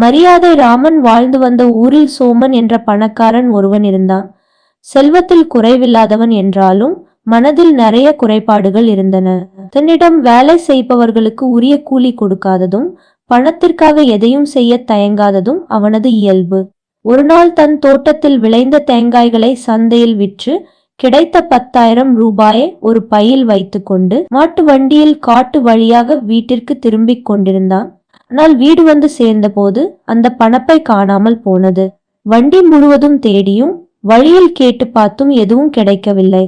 மரியாதை ராமன் வாழ்ந்து வந்த ஊரில் சோமன் என்ற பணக்காரன் ஒருவன் இருந்தான். செல்வத்தில் குறைவில்லாதவன் என்றாலும் மனதில் நிறைய குறைபாடுகள் இருந்தன. தன்னிடம் வேலை செய்பவர்களுக்கு உரிய கூலி கொடுக்காததும் பணத்திற்காக எதையும் செய்ய தயங்காததும் அவனது இயல்பு. ஒரு நாள் தன் தோட்டத்தில் விளைந்த தேங்காய்களை சந்தையில் விற்று கிடைத்த 10,000 ரூபாயை ஒரு பையில் வைத்துக்கொண்டு மாட்டு வண்டியில் காட்டு வழியாக வீட்டிற்கு திரும்பிக் கொண்டிருந்தான். ஆனால் வீடு வந்து சேர்ந்தபோது அந்த பணப்பை காணாமல் போனது. வண்டி முழுவதும் தேடியும் வழியில் கேட்டு பார்த்தும் எதுவும் கிடைக்கவில்லை.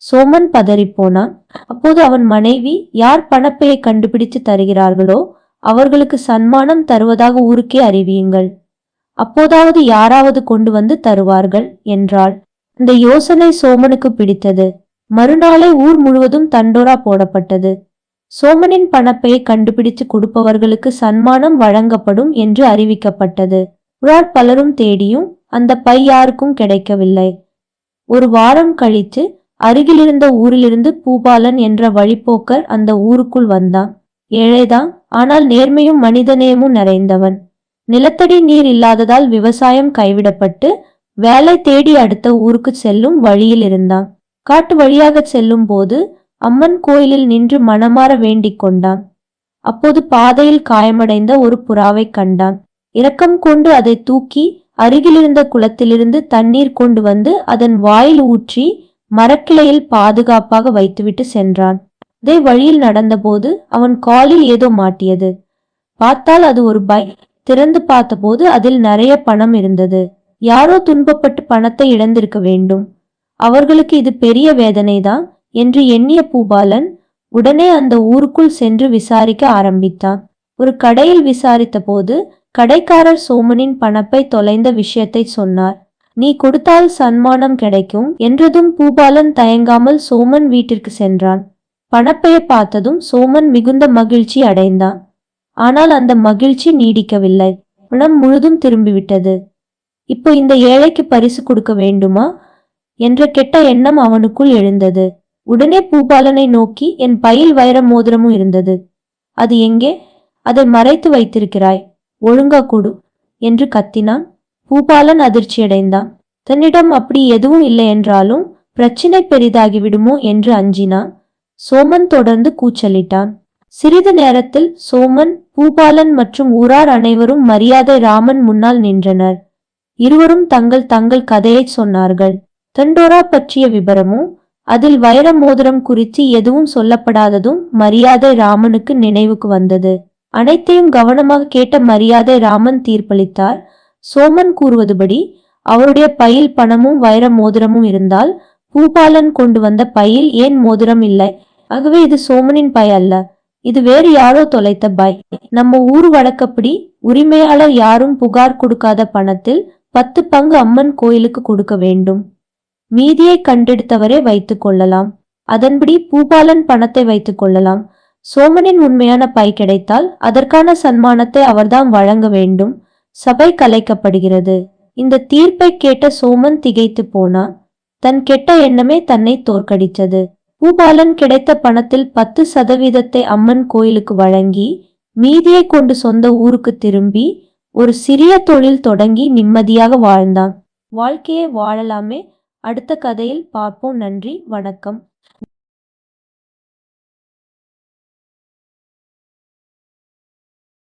சோமன் பதறிப்போனான். அப்போது அவன் மனைவி, யார் பணப்பையை கண்டுபிடித்து தருகிறார்களோ அவர்களுக்கு சன்மானம் தருவதாக ஊருக்கே அறிவியுங்கள், அப்போதாவது யாராவது கொண்டு வந்து தருவார்கள் என்றாள். இந்த யோசனை சோமனுக்கு பிடித்தது. மறுநாளே ஊர் முழுவதும் தண்டோரா போடப்பட்டது. சோமனின் பணப்பையை கண்டுபிடித்து கொடுப்பவர்களுக்கு சன்மானம் வழங்கப்படும் என்று அறிவிக்கப்பட்டது. ஊரார் பலரும் தேடியும் அந்த பை யாருக்கும் கிடைக்கவில்லை. ஒரு வாரம் கழித்து அருகிலிருந்த ஊரிலிருந்து பூபாலன் என்ற வழிப்போக்கர் அந்த ஊருக்குள் வந்தான். ஏழைதான், ஆனால் நேர்மையும் மனிதநேயமும் நிறைந்தவன். நிலத்தடி நீர் இல்லாததால் விவசாயம் கைவிடப்பட்டு வேலை தேடி அடுத்த ஊருக்கு செல்லும் வழியில் இருந்தான். காட்டு வழியாக செல்லும் போது அம்மன் கோயிலில் நின்று மனமாற வேண்டிக் கொண்டான். அப்போது பாதையில் காயமடைந்த ஒரு புறாவை கண்டான். இரக்கம் கொண்டு அதை தூக்கி அருகிலிருந்த குளத்திலிருந்து தண்ணீர் கொண்டு வந்து அதன் வாயில் ஊற்றி மரக்கிளையில் பாதுகாப்பாக வைத்துவிட்டு சென்றான். அதே வழியில் நடந்தபோது அவன் காலில் ஏதோ மாட்டியது. பார்த்தால் அது ஒரு பை. திறந்து பார்த்தபோது அதில் நிறைய பணம் இருந்தது. யாரோ துன்பப்பட்டு பணத்தை இழந்திருக்க வேண்டும். அவர்களுக்கு இது பெரிய வேதனைதான் என்று எண்ணிய பூபாலன் உடனே அந்த ஊருக்குள் சென்று விசாரிக்க ஆரம்பித்தான். ஒரு கடையில் விசாரித்த போது கடைக்காரர் சோமனின் பணப்பை தொலைந்த விஷயத்தை சொன்னார். நீ கொடுத்தால் சன்மானம் கிடைக்கும் என்றதும் பூபாலன் தயங்காமல் சோமன் வீட்டிற்கு சென்றான். பணப்பையை பார்த்ததும் சோமன் மிகுந்த மகிழ்ச்சி அடைந்தான். ஆனால் அந்த மகிழ்ச்சி நீடிக்கவில்லை. பணம் முழுதும் திரும்பிவிட்டது. இப்போ இந்த ஏழைக்கு பரிசு கொடுக்க வேண்டுமா என்ற கெட்ட எண்ணம் அவனுக்குள் எழுந்தது. உடனே பூபாலனை நோக்கி, என் பையில் வைர மோதிரமும் இருந்தது, அது எங்கே? அதை மறைத்து வைத்திருக்கிறாய், ஒழுங்கா கொடு என்று கத்தினான். பூபாலன் அதிர்ச்சியடைந்தான். தன்னிடம் அப்படி எதுவும் இல்லை என்றாலும் பிரச்சினை பெரிதாகிவிடுமோ என்று அஞ்சினான். சோமன் தொடர்ந்து கூச்சலிட்டான். சிறிது நேரத்தில் சோமன், பூபாலன் மற்றும் ஊரார் அனைவரும் மரியாதை ராமன் முன்னால் நின்றனர். இருவரும் தங்கள் தங்கள் கதையை சொன்னார்கள். தண்டோரா பற்றிய விபரமும் அதில் வைர மோதிரம் குறித்து எதுவும் சொல்லப்படாததும் மரியாதை ராமனுக்கு நினைவுக்கு வந்தது. அனைத்தையும் கவனமாக கேட்ட மரியாதை ராமன் தீர்ப்பளித்தார். சோமன் கூறுவதுபடி அவருடைய பையில் பணமும் வைர மோதிரமும் இருந்தால் பூபாலன் கொண்டு வந்த பையில் ஏன் மோதிரம் இல்லை? ஆகவே இது சோமனின் பை அல்ல, இது வேறு யாரோ தொலைத்த பை. நம்ம ஊர் வழக்கப்படி உரிமையாளர் யாரும் புகார் கொடுக்காத பணத்தில் 10 பங்கு அம்மன் கோயிலுக்கு கொடுக்க வேண்டும். மீதியை கண்டெடுத்தவரே வைத்துக் கொள்ளலாம். அதன்படி பூபாலன் பணத்தை வைத்துக் கொள்ளலாம். சோமனின் உண்மையான பை கிடைத்தால் அதற்கான சன்மானத்தை அவர்தான் வழங்க வேண்டும். சபை கலைக்கப்படுகிறது. இந்த தீர்ப்பை கேட்ட சோமன் திகைத்து போனான். தன் கெட்ட எண்ணமே தன்னை தோற்கடித்தது. பூபாலன் கிடைத்த பணத்தில் 10% அம்மன் கோயிலுக்கு வழங்கி மீதியை கொண்டு சொந்த ஊருக்கு திரும்பி ஒரு சிறிய தொழில் தொடங்கி நிம்மதியாக வாழ்ந்தான். வாழ்க்கையை வாழலாமே. அடுத்த கதையில் பார்ப்போம். நன்றி, வணக்கம்.